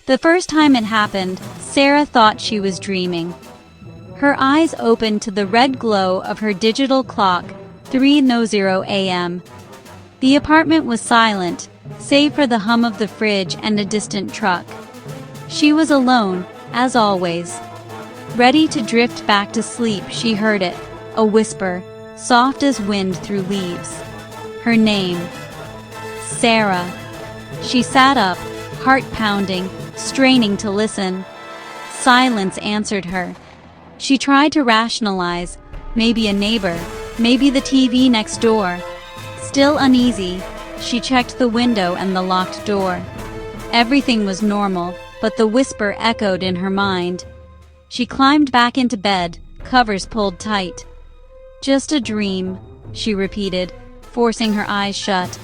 The first time it happened, Sarah thought she was dreaming. Her eyes opened to the red glow of her digital clock, 3:00 a.m. The apartment was silent, save for the hum of the fridge and a distant truck. She was alone, as always. Ready to drift back to sleep, she heard it, a whisper, soft as wind through leaves. Her name. Sarah. She sat up, heart pounding, straining to listen. Silence answered her. She tried to rationalize, maybe a neighbor, maybe the TV next door. Still uneasy, she checked the window and the locked door. Everything was normal, but the whisper echoed in her mind. She climbed back into bed, covers pulled tight. Just a dream, she repeated, forcing her eyes shut.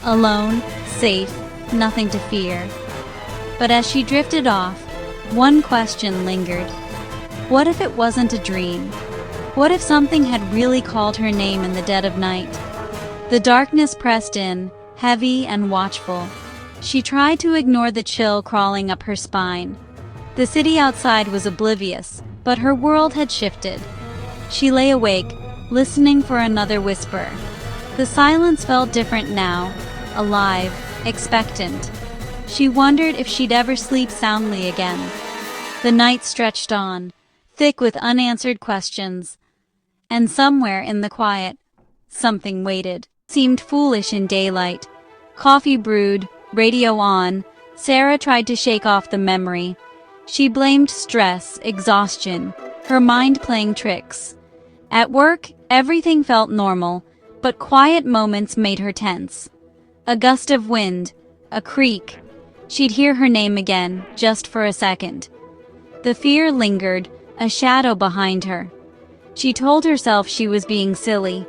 Alone, safe, nothing to fear. But as she drifted off, one question lingered. What if it wasn't a dream? What if something had really called her name in the dead of night? The darkness pressed in, heavy and watchful. She tried to ignore the chill crawling up her spine. The city outside was oblivious, but her world had shifted. She lay awake, listening for another whisper. The silence felt different now, alive, expectant. She wondered if she'd ever sleep soundly again. The night stretched on, thick with unanswered questions. And somewhere in the quiet, something waited. Seemed foolish in daylight. Coffee brewed, radio on. Sarah tried to shake off the memory. She blamed stress, exhaustion, her mind playing tricks. At work, everything felt normal, but quiet moments made her tense. A gust of wind, a creak. She'd hear her name again, just for a second. The fear lingered, a shadow behind her. She told herself she was being silly.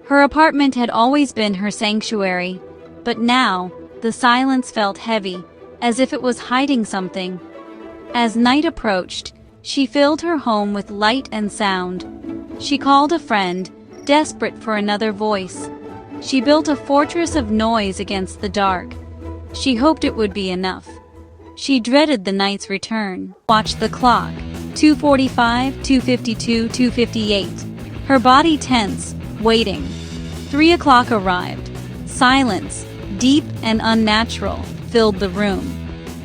Her apartment had always been her sanctuary, but now the silence felt heavy, as if it was hiding something. As night approached, she filled her home with light and sound. She called a friend, desperate for another voice. She built a fortress of noise against the dark. She hoped it would be enough. She dreaded the night's return. Watched the clock. 2:45, 2:52, 2:58. Her body tense, waiting. 3 o'clock arrived. Silence, deep and unnatural, filled the room.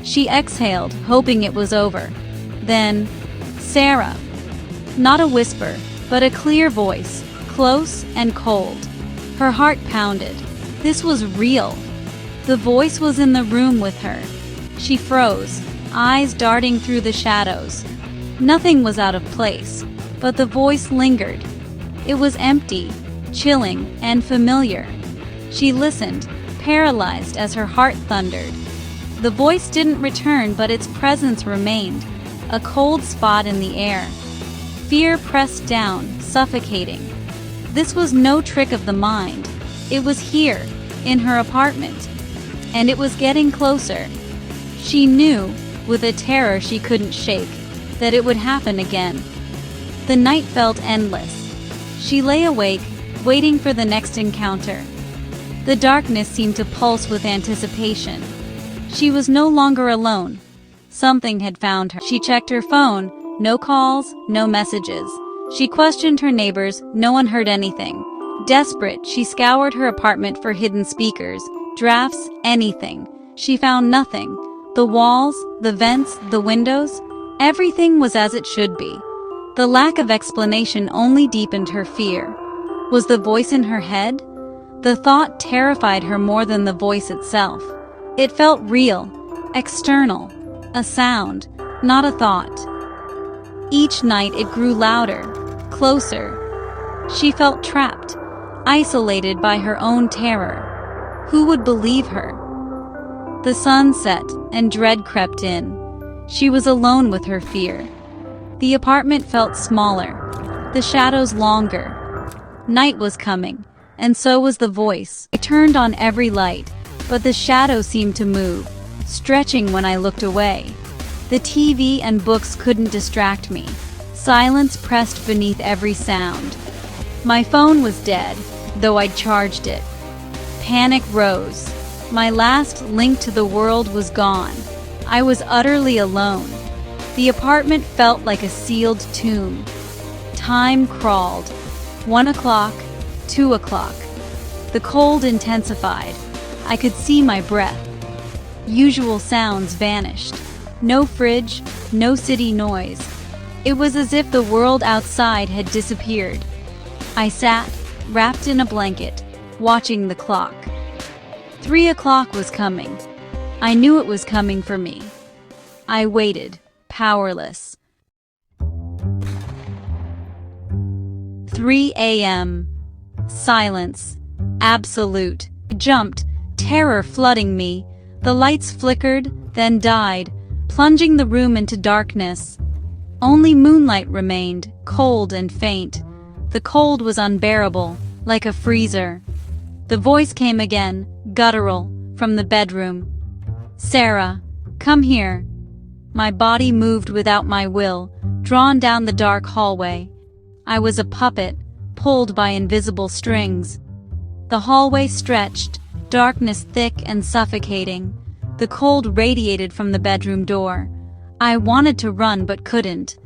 She exhaled, hoping it was over. Then, Sarah. Not a whisper, but a clear voice, close and cold. Her heart pounded. This was real. The voice was in the room with her. She froze, eyes darting through the shadows. Nothing was out of place, but the voice lingered. It was empty, chilling, and familiar. She listened, paralyzed as her heart thundered. The voice didn't return, but its presence remained, a cold spot in the air. Fear pressed down, suffocating. This was no trick of the mind. It was here, in her apartment. And it was getting closer. She knew, with a terror she couldn't shake, that it would happen again. The night felt endless. She lay awake, waiting for the next encounter. The darkness seemed to pulse with anticipation. She was no longer alone. Something had found her. She checked her phone. No calls, no messages. She questioned her neighbors. No one heard anything. Desperate, she scoured her apartment for hidden speakers, drafts, anything. She found nothing. The walls, the vents, the windows, everything was as it should be. The lack of explanation only deepened her fear. Was the voice in her head? The thought terrified her more than the voice itself. It felt real, external, a sound, not a thought. Each night it grew louder, closer. She felt trapped, isolated by her own terror. Who would believe her? The sun set, and dread crept in. She was alone with her fear. The apartment felt smaller, the shadows longer. Night was coming, and so was the voice. I turned on every light, but the shadow seemed to move, stretching when I looked away. The TV and books couldn't distract me. Silence pressed beneath every sound. My phone was dead, though I'd charged it. Panic rose. My last link to the world was gone. I was utterly alone. The apartment felt like a sealed tomb. Time crawled. 1 o'clock, 2 o'clock. The cold intensified. I could see my breath. Usual sounds vanished. No fridge, no city noise. It was as if the world outside had disappeared. I sat, wrapped in a blanket, watching the clock. 3 o'clock was coming. I knew it was coming for me. I waited, powerless. 3 a.m. Silence. Absolute. I jumped, terror flooding me. The lights flickered, then died, plunging the room into darkness. Only moonlight remained, cold and faint. The cold was unbearable, like a freezer. The voice came again, guttural, from the bedroom. "Sarah, come here." My body moved without my will, drawn down the dark hallway. I was a puppet, pulled by invisible strings. The hallway stretched, darkness thick and suffocating. The cold radiated from the bedroom door. I wanted to run but couldn't.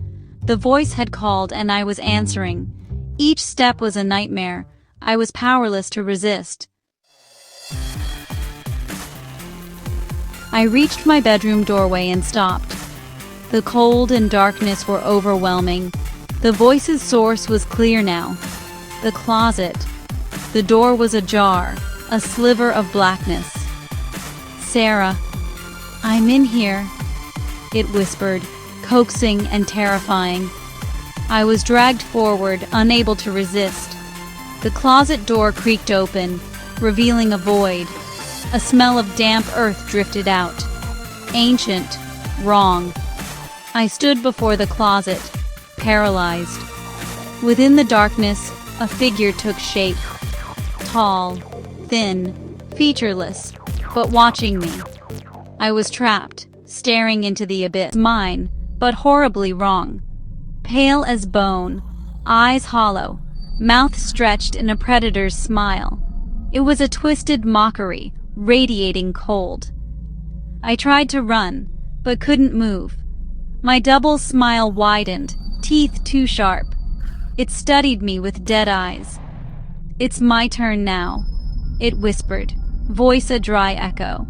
The voice had called and I was answering. Each step was a nightmare. I was powerless to resist. I reached my bedroom doorway and stopped. The cold and darkness were overwhelming. The voice's source was clear now. The closet. The door was ajar, a sliver of blackness. "Sarah, I'm in here," it whispered, coaxing and terrifying. I was dragged forward, unable to resist. The closet door creaked open, revealing a void. A smell of damp earth drifted out. Ancient, wrong. I stood before the closet, paralyzed. Within the darkness, a figure took shape. Tall, thin, featureless, but watching me. I was trapped, staring into the abyss. Mine, but horribly wrong. Pale as bone, eyes hollow, mouth stretched in a predator's smile. It was a twisted mockery, radiating cold. I tried to run, but couldn't move. My double smile widened, teeth too sharp. It studied me with dead eyes. "It's my turn now," it whispered, voice a dry echo.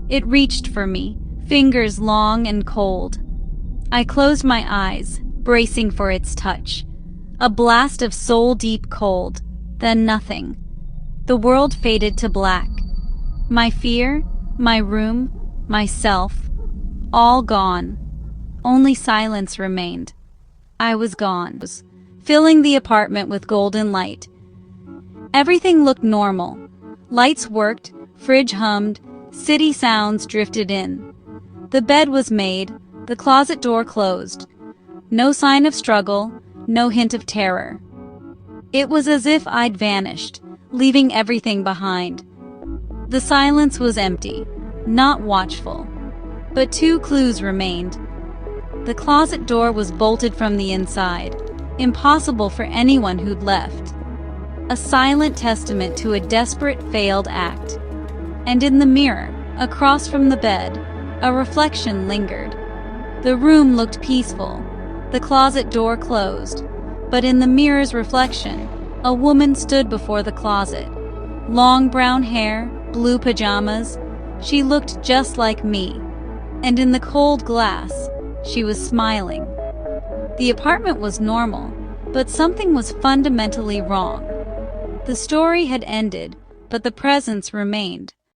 It reached for me, fingers long and cold. I closed my eyes, bracing for its touch. A blast of soul-deep cold, then nothing. The world faded to black. My fear, my room, myself, all gone. Only silence remained. I was gone, filling the apartment with golden light. Everything looked normal. Lights worked, fridge hummed, city sounds drifted in. The bed was made, the closet door closed. No sign of struggle, no hint of terror. It was as if I'd vanished, leaving everything behind. The silence was empty, not watchful. But 2 clues remained. The closet door was bolted from the inside, impossible for anyone who'd left. A silent testament to a desperate failed act. And in the mirror, across from the bed, a reflection lingered. The room looked peaceful, the closet door closed, but in the mirror's reflection, a woman stood before the closet. Long brown hair, blue pajamas, she looked just like me. And in the cold glass, she was smiling. The apartment was normal, but something was fundamentally wrong. The story had ended, but the presence remained.